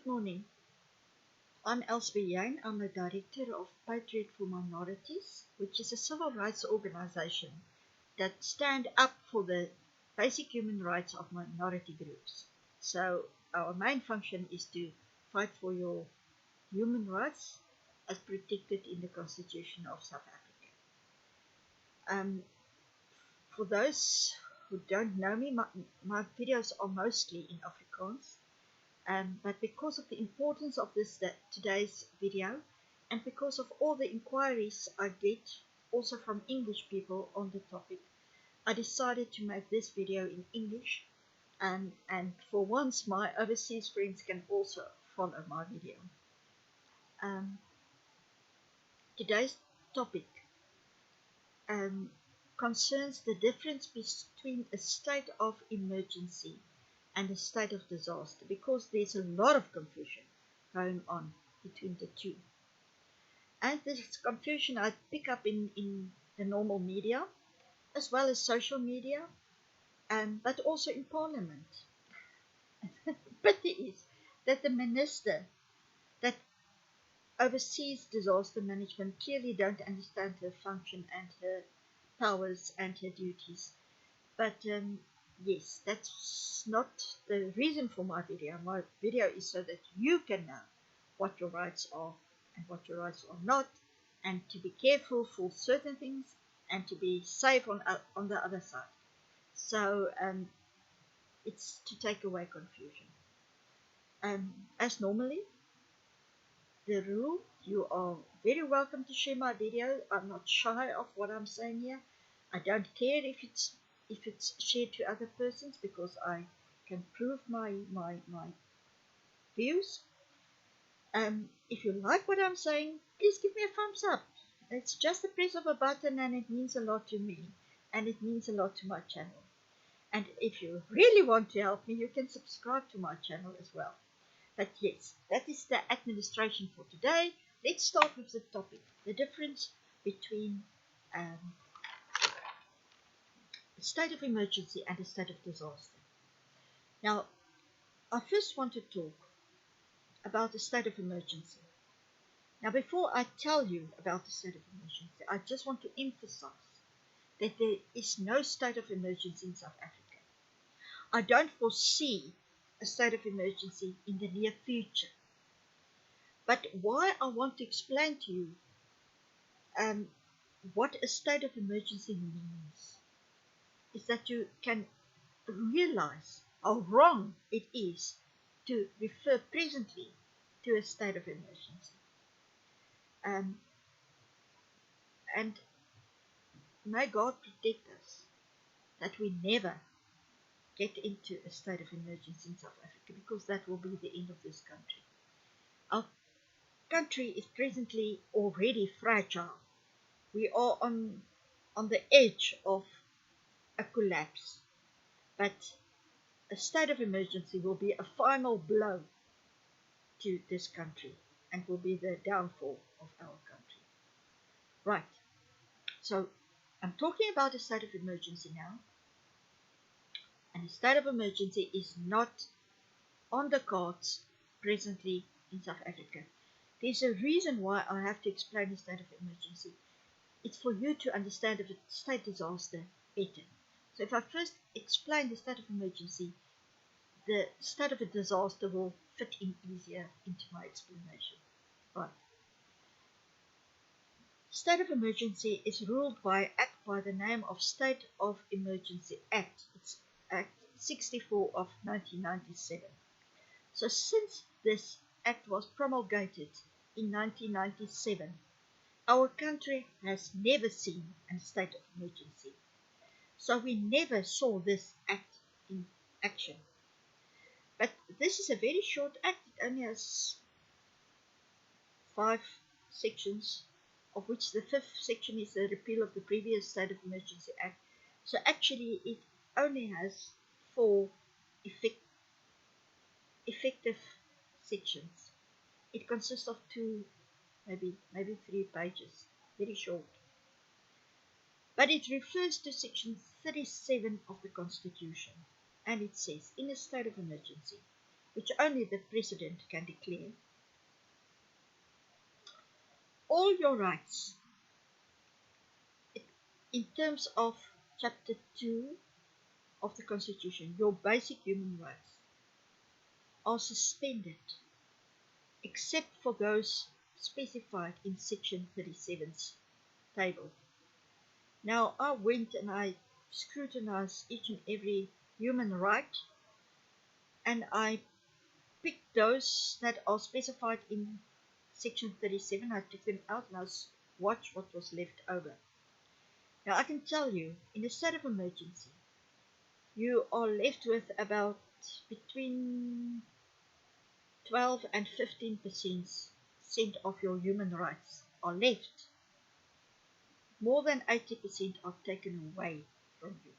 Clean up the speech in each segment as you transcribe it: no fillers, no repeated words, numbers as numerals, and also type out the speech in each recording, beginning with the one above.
Good morning. I'm Elsbeth Yang. I'm the director of Patriot for Minorities, which is a civil rights organization that stand up for the basic human rights of minority groups. So our main function is to fight for your human rights as protected in the Constitution of South Africa. For those who don't know me, my videos are mostly in Afrikaans. But because of the importance of today's video, and because of all the inquiries I get also from English people on the topic, I decided to make this video in English, and for once my overseas friends can also follow my video. Today's topic concerns the difference between a state of emergency and a state of disaster, because there's a lot of confusion going on between the two. And this confusion I pick up in the normal media, as well as social media, but also in Parliament. But it is that the minister that oversees disaster management clearly don't understand her function and her powers and her duties. But yes, that's not the reason for my video. My video is so that you can know what your rights are and what your rights are not, and to be careful for certain things and to be safe on the other side. So it's to take away confusion. As normally, the rule, you are very welcome to share my video. I'm not shy of what I'm saying here. I don't care if it's shared to other persons, because I can prove my views. If you like what I'm saying, please give me a thumbs up. It's just the press of a button, and it means a lot to me, and it means a lot to my channel. And if you really want to help me, you can subscribe to my channel as well. But yes, that is the administration for today. Let's start with the topic, the difference between a state of emergency and a state of disaster. Now, I first want to talk about the state of emergency. Now, before I tell you about the state of emergency, I just want to emphasize that there is no state of emergency in South Africa. I don't foresee a state of emergency in the near future. But why I want to explain to you what a state of emergency means is that you can realize how wrong it is to refer presently to a state of emergency. And may God protect us that we never get into a state of emergency in South Africa, because that will be the end of this country. Our country is presently already fragile. We are on the edge of a collapse, but a state of emergency will be a final blow to this country and will be the downfall of our country. Right, so I'm talking about a state of emergency now, and a state of emergency is not on the cards presently in South Africa. There's a reason why I have to explain the state of emergency. It's for you to understand the state disaster better. So if I first explain the state of emergency, the state of a disaster will fit in easier into my explanation. Right. State of emergency is ruled by Act by the name of State of Emergency Act. It's Act 64 of 1997. So since this act was promulgated in 1997, our country has never seen a state of emergency. So we never saw this act in action. But this is a very short act. It only has 5 sections, of which the 5th section is the repeal of the previous State of Emergency Act. So actually it only has 4 effective sections. It consists of 2, maybe 3 pages, very short. But it refers to section 37 of the Constitution, and it says, in a state of emergency, which only the President can declare, all your rights, in terms of Chapter 2 of the Constitution, your basic human rights, are suspended, except for those specified in Section 37's table. Now, I went and I scrutinized each and every human right, and I picked those that are specified in Section 37. I took them out and I watched what was left over. Now, I can tell you, in a state of emergency, you are left with about between 12 and 15% of your human rights are left. More than 80% are taken away from you.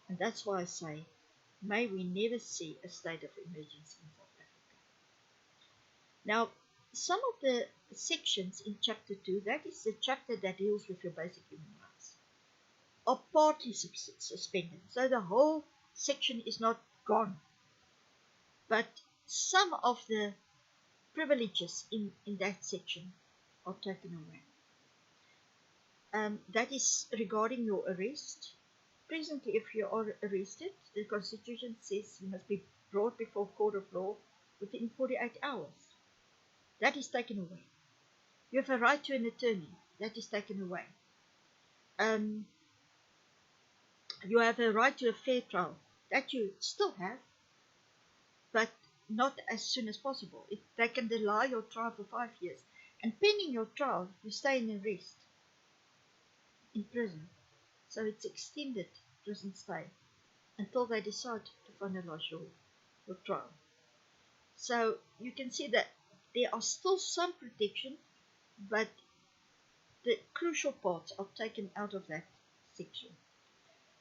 And that's why I say, may we never see a state of emergency in South Africa. Now, some of the sections in Chapter 2, that is the chapter that deals with your basic human rights, are partly suspended. So the whole section is not gone. But some of the privileges in that section are taken away. That is regarding your arrest. Presently, if you are arrested, the Constitution says you must be brought before a court of law within 48 hours. That is taken away. You have a right to an attorney. That is taken away. You have a right to a fair trial. That you still have, but not as soon as possible. They can delay your trial for 5 years. And pending your trial, you stay in arrest, in prison. So it's extended prison stay until they decide to finalize your trial. So you can see that there are still some protection, but the crucial parts are taken out of that section.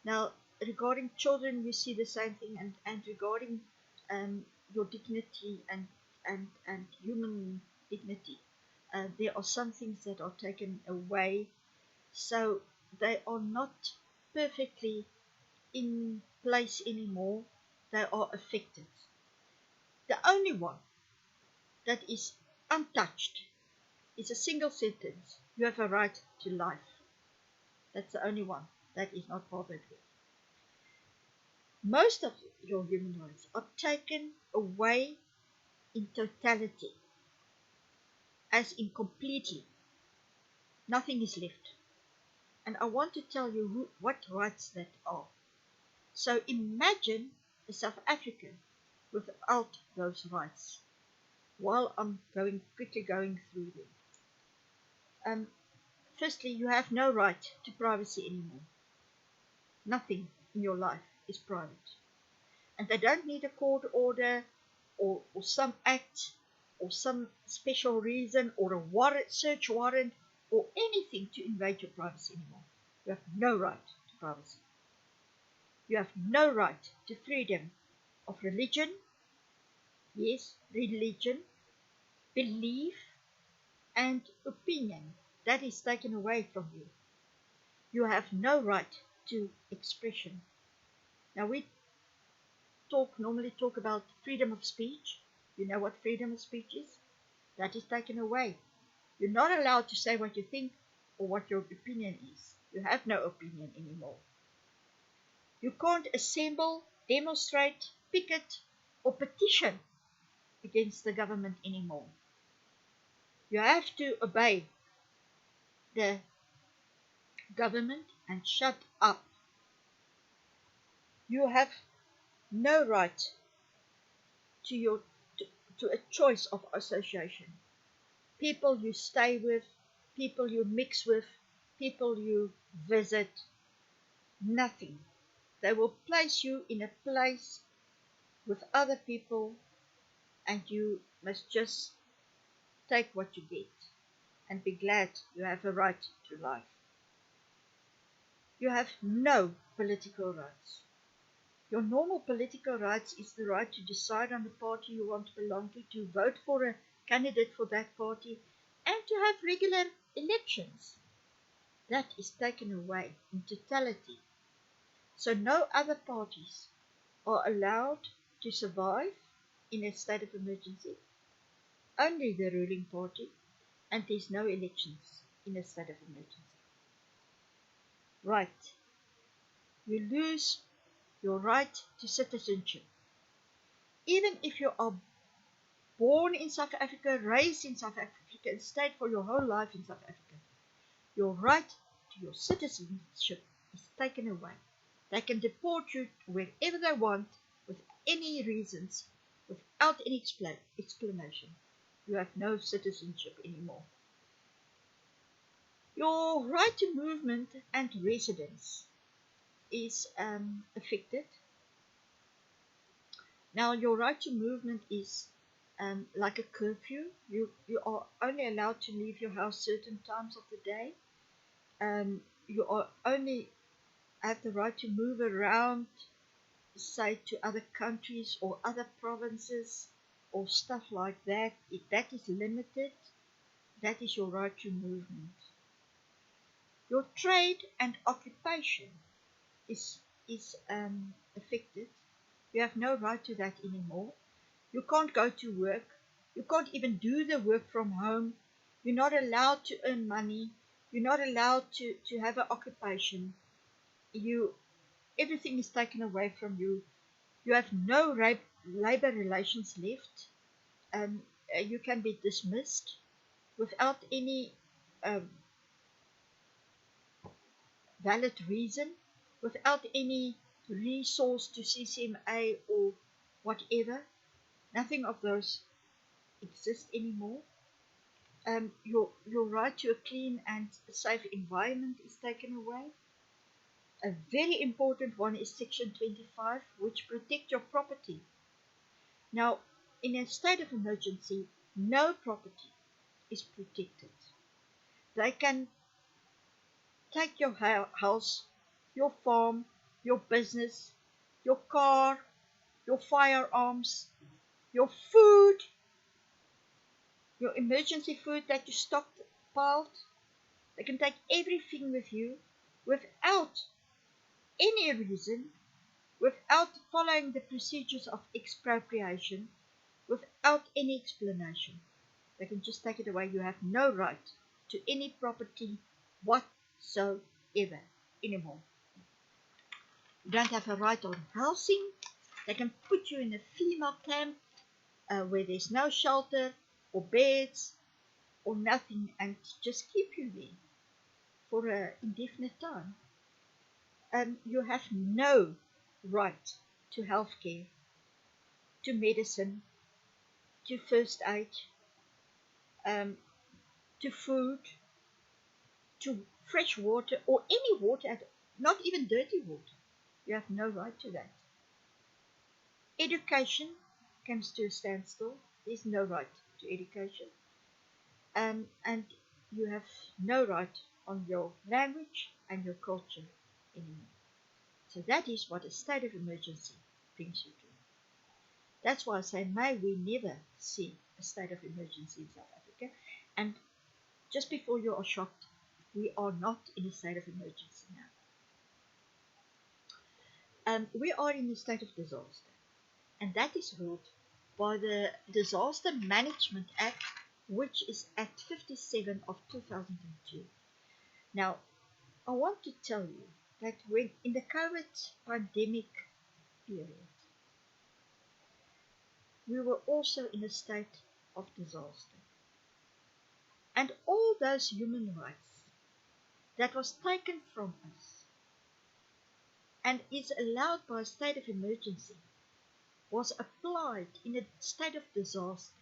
Now, regarding children, you see the same thing, and regarding your dignity and human dignity, there are some things that are taken away, so they are not perfectly in place anymore. They are affected. The only one that is untouched is a single sentence: you have a right to life. That's the only one that is not bothered with. Most of your human rights are taken away in totality, as in completely. Nothing is left. And I want to tell you what rights that are. So imagine a South African without those rights. While I'm quickly going through them. Firstly, you have no right to privacy anymore. Nothing in your life is private. And they don't need a court order or some act or some special reason or a warrant, search warrant or anything to invade your privacy anymore. You have no right to privacy. You have no right to freedom of religion. Yes, religion, belief, and opinion. That is taken away from you. You have no right to expression. Now we normally talk about freedom of speech. You know what freedom of speech is? That is taken away. You're not allowed to say what you think or what your opinion is. You have no opinion anymore. You can't assemble, demonstrate, picket, or petition against the government anymore. You have to obey the government and shut up. You have no right to a choice of association. People you stay with, people you mix with, people you visit, nothing. They will place you in a place with other people, and you must just take what you get and be glad you have a right to life. You have no political rights. Your normal political rights is the right to decide on the party you want to belong to vote for a candidate for that party, and to have regular elections. That is taken away in totality. So no other parties are allowed to survive in a state of emergency? Only the ruling party, and there's no elections in a state of emergency. Right. You lose your right to citizenship. Even if you are born in South Africa, raised in South Africa, and stayed for your whole life in South Africa, your right to your citizenship is taken away. They can deport you wherever they want with any reasons, without any explanation. You have no citizenship anymore. Your right to movement and residence is affected. Now, your right to movement is like a curfew. You are only allowed to leave your house certain times of the day. You are only have the right to move around, say, to other countries or other provinces or stuff like that. If that is limited, that is your right to movement. Your trade and occupation is affected. You have no right to that anymore. You can't go to work. You can't even do the work from home. You're not allowed to earn money. You're not allowed to have an occupation. Everything is taken away from you. You have no labor relations left. You can be dismissed without any um, valid reason, without any resource to CCMA or whatever. Nothing of those exist anymore. Your right to a clean and safe environment is taken away. A very important one is Section 25, which protects your property. Now, in a state of emergency, no property is protected. They can take your house, your farm, your business, your car, your firearms, your food, your emergency food that you stockpiled. They can take everything with you without any reason, without following the procedures of expropriation, without any explanation. They can just take it away. You have no right to any property whatsoever anymore. You don't have a right on housing. They can put you in a female camp where there's no shelter or beds or nothing and just keep you there for an indefinite time. You have no right to health care, to medicine, to first aid, to food, to fresh water or any water, not even dirty water. You have no right to that. Education comes to a standstill. There's no right to education. And you have no right on your language and your culture anymore. So that is what a state of emergency brings you to. That's why I say, may we never see a state of emergency in South Africa. And just before you are shocked, we are not in a state of emergency now. We are in a state of disaster. And that is ruled by the Disaster Management Act, which is Act 57 of 2002. Now, I want to tell you that when in the COVID pandemic period, we were also in a state of disaster. And all those human rights that was taken from us and is allowed by a state of emergency was applied in a state of disaster.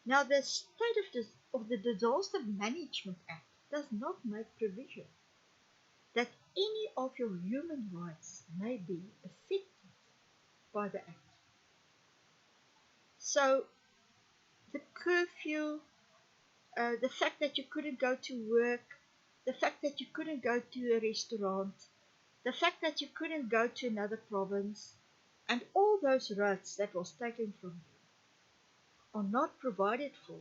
Now, the state of the Disaster Management Act does not make provision that any of your human rights may be affected by the act. So, the curfew, the fact that you couldn't go to work, the fact that you couldn't go to a restaurant, the fact that you couldn't go to another province, and all those rights that was taken from you are not provided for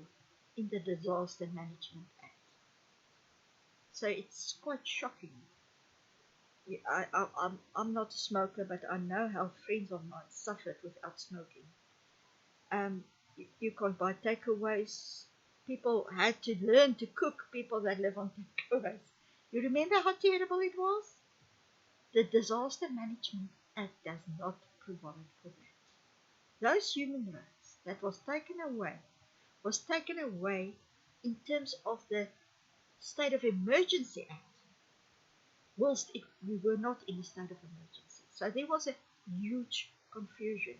in the Disaster Management Act. So it's quite shocking I'm not a smoker, but I know how friends of mine suffered without smoking. You can't buy takeaways. People had to learn to cook, people that live on takeaways. You remember how terrible it was? The Disaster Management Act does not provide for that. Those human rights that was taken away in terms of the State of Emergency Act, whilst we were not in a state of emergency. So there was a huge confusion.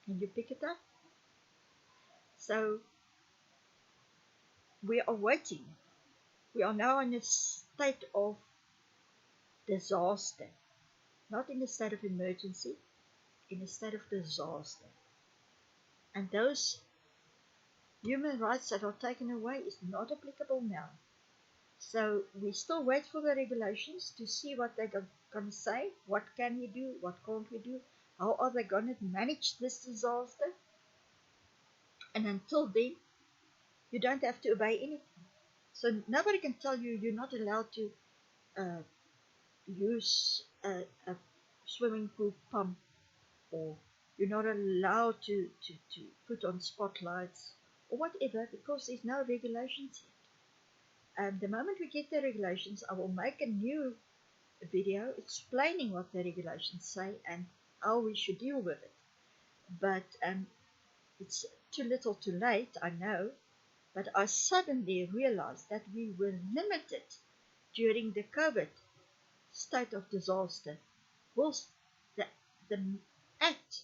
Can you pick it up? So we are waiting. We are now in a state of disaster, not in a state of emergency, in a state of disaster. And those human rights that are taken away is not applicable now. So we still wait for the regulations to see what they're going to say. What can we do? What can't we do? How are they going to manage this disaster? And until then, you don't have to obey anything. So nobody can tell you you're not allowed to uh, use a swimming pool pump, or you're not allowed to put on spotlights or whatever, because there's no regulations yet. And the moment we get the regulations, I will make a new video explaining what the regulations say and how we should deal with it. But it's too little too late, I know, but I suddenly realized that we were limited during the COVID state of disaster. Was the act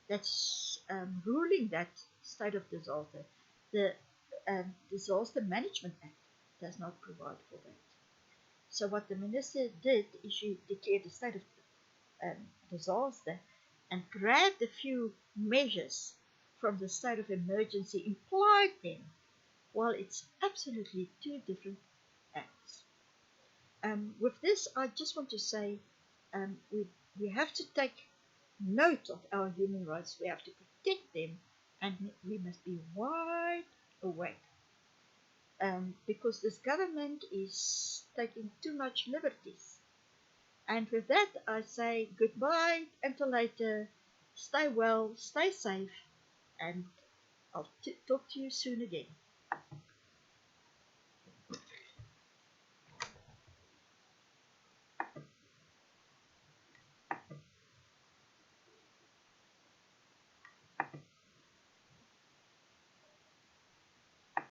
that's ruling that state of disaster, the Disaster Management Act, does not provide for that. So what the minister did is she declared a state of disaster and grabbed a few measures from the state of emergency, implied them, while it's absolutely two different acts. With this, I just want to say we have to take note of our human rights. We have to protect them, and we must be wide awake. Because this government is taking too much liberties. And with that, I say goodbye until later. Stay well, stay safe, and I'll talk to you soon again.